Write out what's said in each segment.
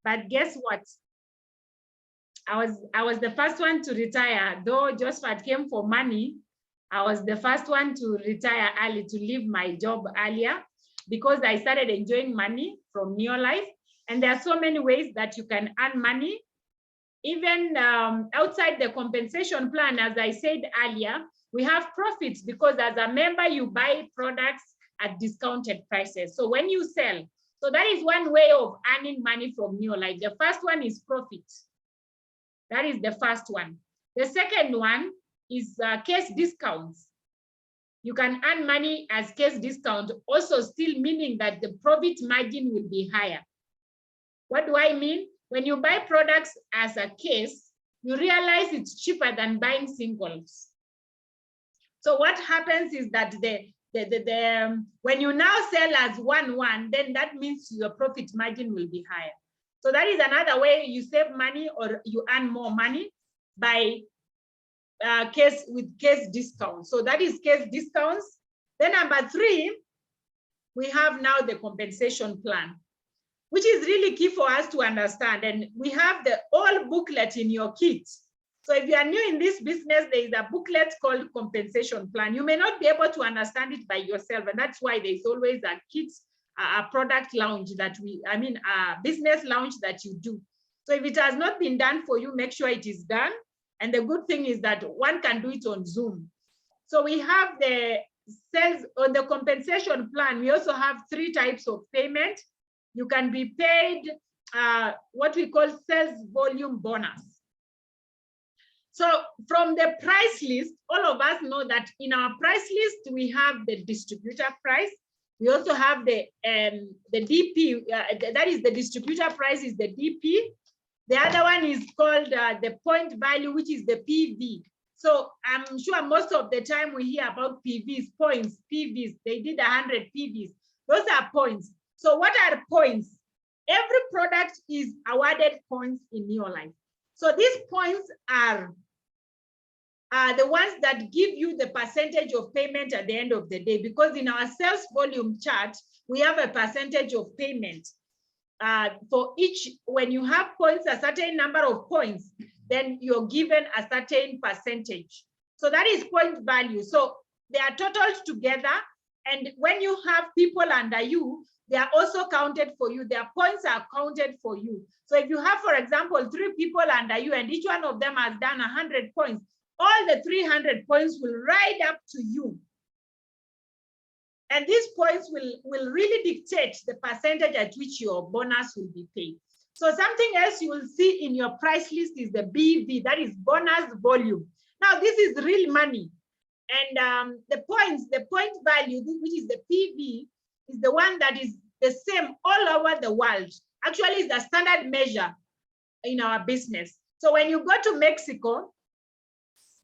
But guess what? I was the first one to retire. Though Josephat came for money, I was the first one to retire early, to leave my job earlier, because I started enjoying money from Neolife. And there are so many ways that you can earn money, even outside the compensation plan. As I said earlier, we have profits, because as a member, you buy products at discounted prices. So when you sell, so that is one way of earning money from Neolife. The first one is profit. That is the first one. The second one is case discounts. You can earn money as case discount, also still meaning that the profit margin will be higher. What do I mean? When you buy products as a case, you realize it's cheaper than buying singles. So what happens is that when you now sell as one, then that means your profit margin will be higher. So that is another way you save money, or you earn more money by case discounts. So that is case discounts. Then number 3, we have now the compensation plan, which is really key for us to understand. And we have the whole booklet in your kit. So if you are new in this business, there is a booklet called compensation plan. You may not be able to understand it by yourself, and that's why there's always a kit, a product launch that a business launch that you do. So if it has not been done for you, make sure it is done. And the good thing is that one can do it on Zoom. So we have the sales on the compensation plan. We also have 3 types of payment. You can be paid what we call sales volume bonus. So from the price list, all of us know that in our price list, we have the distributor price. We also have the DP, that is the distributor price is the DP. The other one is called the point value, which is the PV. So I'm sure most of the time we hear about PVs, points, PVs. They did 100 PVs. Those are points. So what are points? Every product is awarded points in Neolife. So these points are the ones that give you the percentage of payment at the end of the day, because in our sales volume chart, we have a percentage of payment for each. When you have points, a certain number of points, then you're given a certain percentage. So that is point value. So they are totaled together. And when you have people under you, they are also counted for you. Their points are counted for you. So if you have, for example, 3 people under you, and each one of them has done 100 points, all the 300 points will ride up to you. And these points will really dictate the percentage at which your bonus will be paid. So something else you will see in your price list is the BV, that is bonus volume. Now this is real money. And the point value, which is the PV, is the one that is the same all over the world. Actually, it's the standard measure in our business. So when you go to Mexico,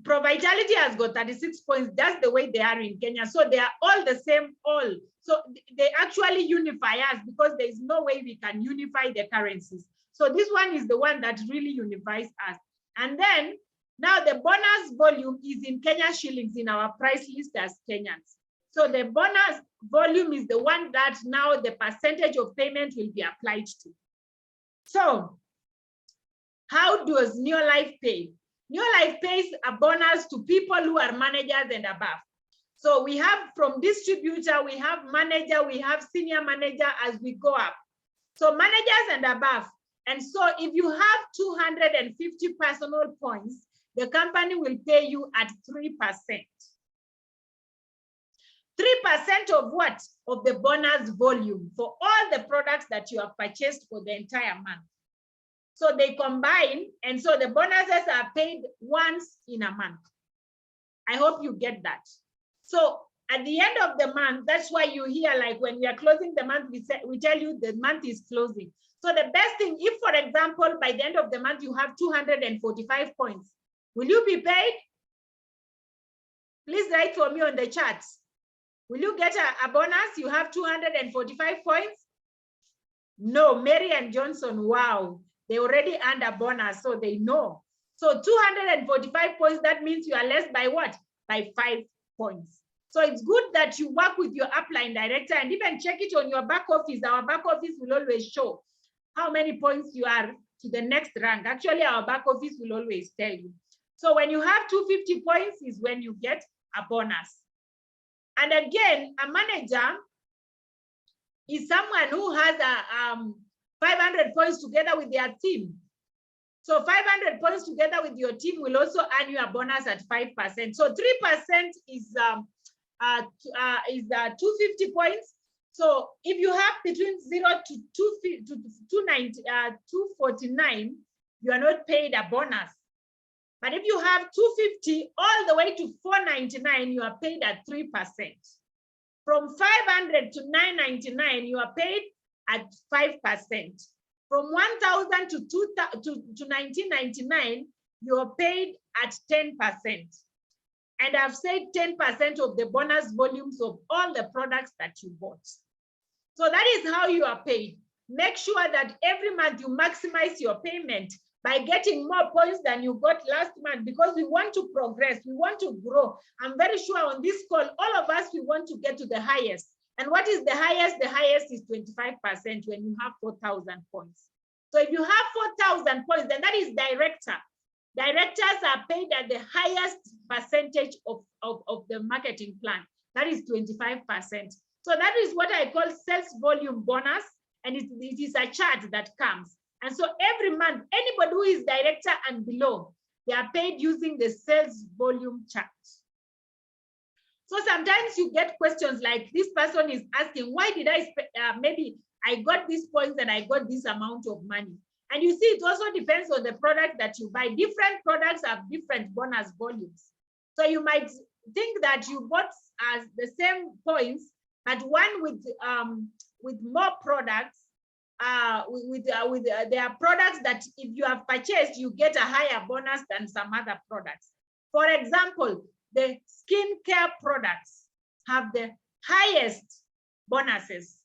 ProVitality has got 36 points. That's the way they are in Kenya. So they are all the same, all. So they actually unify us, because there is no way we can unify the currencies. So this one is the one that really unifies us. And then now the bonus volume is in Kenya shillings in our price list as Kenyans. So the bonus volume is the one that now the percentage of payment will be applied to. So how does Neolife pay? Neolife pays a bonus to people who are managers and above. So we have from distributor, we have manager, we have senior manager as we go up. So managers and above. And so if you have 250 personal points, the company will pay you at 3%. 3% of what? Of the bonus volume for all the products that you have purchased for the entire month. So they combine, and so the bonuses are paid once in a month. I hope you get that. So at the end of the month, that's why you hear, like when we are closing the month, we tell you the month is closing. So the best thing, if for example, by the end of the month, you have 245 points, will you be paid? Please write for me on the chat. Will you get a bonus? You have 245 points? No, Mary and Johnson, wow. They already earned a bonus, so they know. So 245 points, that means you are less by what? By 5 points. So it's good that you work with your upline director and even check it on your back office. Our back office will always show how many points you are to the next rank. Actually, our back office will always tell you. So when you have 250 points is when you get a bonus. And again, a manager is someone who has a 500 points together with their team. So 500 points together with your team will also earn you a bonus at 5%. So 3% is 250 points. So if you have between 0 to 249, you are not paid a bonus. But if you have 250 all the way to 499, you are paid at 3%. From 500 to 999, you are paid at 5%. From 1,000 to 1999, you are paid at 10%. And I've said 10% of the bonus volumes of all the products that you bought. So that is how you are paid. Make sure that every month you maximize your payment by getting more points than you got last month, because we want to progress, we want to grow. I'm very sure on this call, all of us, we want to get to the highest. And what is the highest? The highest is 25% when you have 4,000 points. So if you have 4,000 points, then that is director. Directors are paid at the highest percentage of the marketing plan. That is 25%. So that is what I call sales volume bonus. And it is a chart that comes. And so every month, anybody who is director and below, they are paid using the sales volume chart. So sometimes you get questions like this person is asking, why did I maybe I got these points and I got this amount of money? And you see, it also depends on the product that you buy. Different products have different bonus volumes. So you might think that you bought as the same points, but one with more products, there are products that if you have purchased, you get a higher bonus than some other products. For example, the skincare products have the highest bonuses,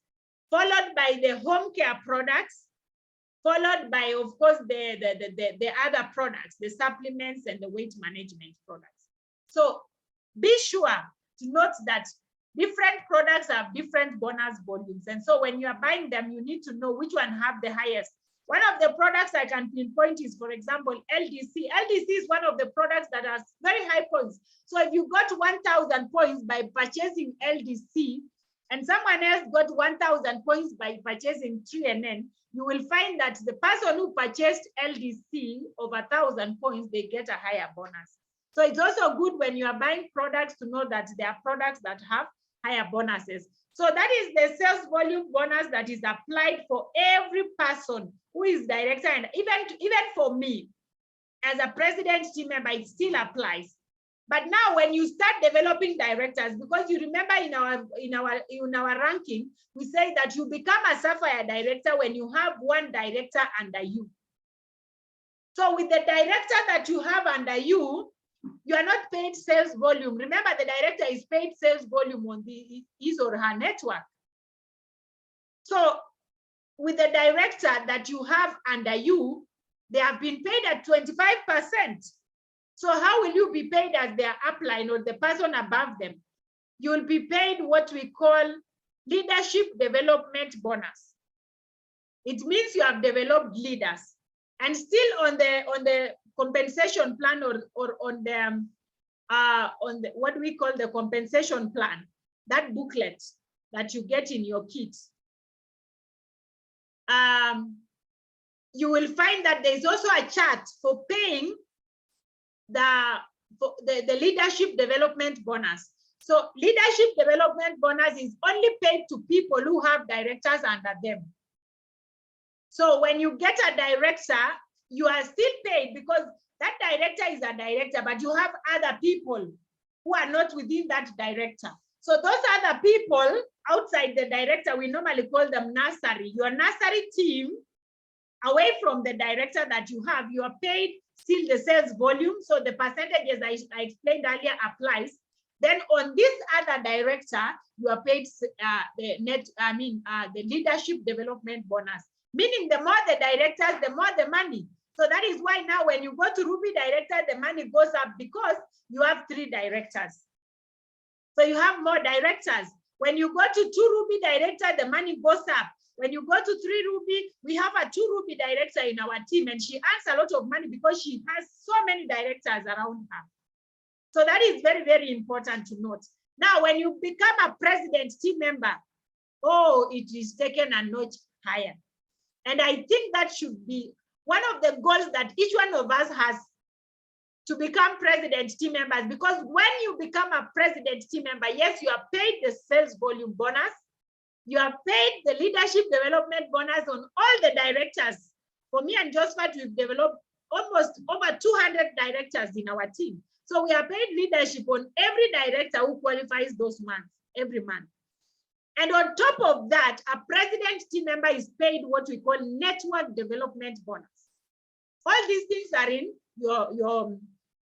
followed by the home care products, followed by, of course, the other products, the supplements and the weight management products. So be sure to note that different products have different bonus volumes. And so when you are buying them, you need to know which one have the highest. One of the products I can pinpoint is, for example, LDC. LDC is one of the products that has very high points. So if you got 1,000 points by purchasing LDC, and someone else got 1,000 points by purchasing 3NN, you will find that the person who purchased LDC over 1,000 points, they get a higher bonus. So it's also good when you are buying products to know that there are products that have higher bonuses. So that is the sales volume bonus that is applied for every person who is director, and even for me as a president team member, it still applies. But now when you start developing directors, because you remember in our ranking, we say that you become a Sapphire director when you have one director under you. So with the director that you have under you, you are not paid sales volume. Remember, the director is paid sales volume on his or her network. So with the director that you have under you, they have been paid at 25%. So how will you be paid as their upline or the person above them? You will be paid what we call leadership development bonus. It means you have developed leaders, and still on the compensation plan or on the what we call the compensation plan, that booklet that you get in your kit. You will find that there's also a chart for paying the leadership development bonus. So leadership development bonus is only paid to people who have directors under them. So when you get a director, you are still paid because that director is a director, but you have other people who are not within that director. So those other people outside the director, we normally call them nursery. Your nursery team, away from the director that you have, you are paid still the sales volume. So the percentages I explained earlier applies. Then on this other director, you are paid the leadership development bonus. Meaning the more the directors, the more the money. So that is why now when you go to Ruby director, the money goes up because you have 3 directors. So you have more directors. When you go to 2 Ruby director, the money goes up. When you go to 3 Ruby, we have a 2 Ruby director in our team, and she earns a lot of money because she has so many directors around her. So that is very, very important to note. Now, when you become a president team member, oh, it is taken a notch higher. And I think that should be one of the goals that each one of us has, to become president team members. Because when you become a president team member, yes, you are paid the sales volume bonus, you are paid the leadership development bonus on all the directors. For me and Josephat, we've developed almost over 200 directors in our team. So we are paid leadership on every director who qualifies those months, every month. And on top of that, a president team member is paid what we call network development bonus. All these things are in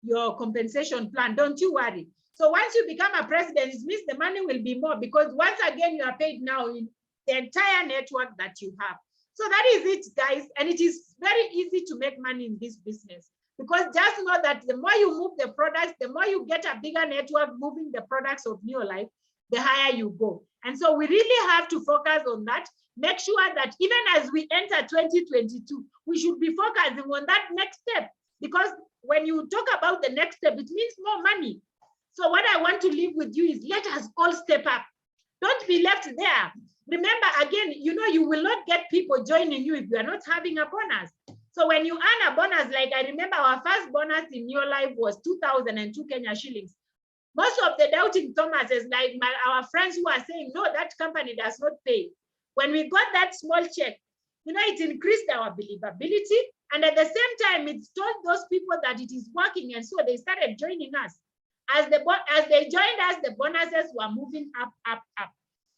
your compensation plan, don't you worry. So once you become a president, it means the money will be more, because once again, you are paid now in the entire network that you have. So that is it, guys. And it is very easy to make money in this business, because just know that the more you move the products, the more you get a bigger network moving the products of Neolife, the higher you go. And so we really have to focus on that. Make sure that even as we enter 2022, we should be focusing on that next step, because when you talk about the next step, it means more money. So what I want to leave with you is, let us all step up. Don't be left there. Remember, again, you know, you will not get people joining you if you are not having a bonus. So when you earn a bonus, like I remember our first bonus in your life was 2002 Kenya shillings. Most of the doubting Thomases, like our friends who are saying, no, that company does not pay. When we got that small check, you know, it increased our believability. And at the same time, it told those people that it is working. And so they started joining us. As they joined us, the bonuses were moving up, up, up.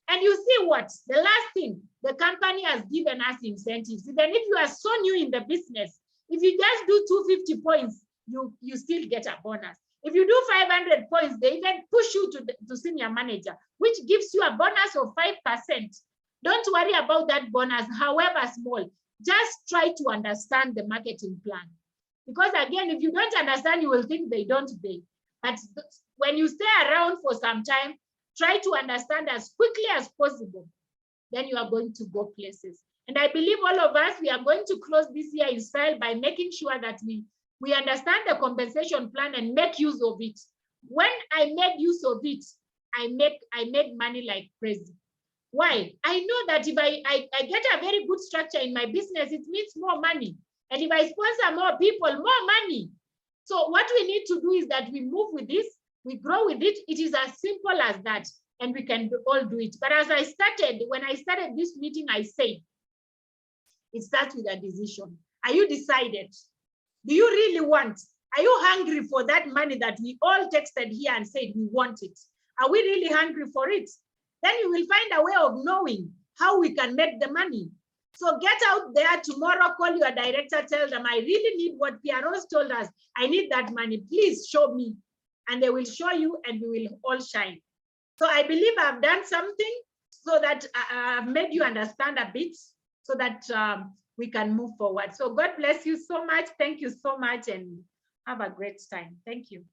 And you see what? The last thing, the company has given us incentives. Even if you are so new in the business, if you just do 250 points, you still get a bonus. If you do 500 points, they even push you to senior manager, which gives you a bonus of 5%. Don't worry about that bonus, however small. Just try to understand the marketing plan. Because again, if you don't understand, you will think they don't pay. But when you stay around for some time, try to understand as quickly as possible. Then you are going to go places. And I believe all of us, we are going to close this year in style by making sure that we understand the compensation plan and make use of it. When I made use of it, I made money like crazy. Why? I know that if I get a very good structure in my business, it means more money. And if I sponsor more people, more money. So what we need to do is that we move with this, we grow with it. It is as simple as that, and we can all do it. But as when I started this meeting, I said, it starts with a decision. Are you decided? Do you really want? Are you hungry for that money that we all texted here and said we want it? Are we really hungry for it? Then you will find a way of knowing how we can make the money. So get out there tomorrow, call your director, tell them, I really need what Pearose told us. I need that money. Please show me. And they will show you, and we will all shine. So I believe I've done something so that I've made you understand a bit, so that we can move forward. So God bless you so much. Thank you so much, and have a great time. Thank you.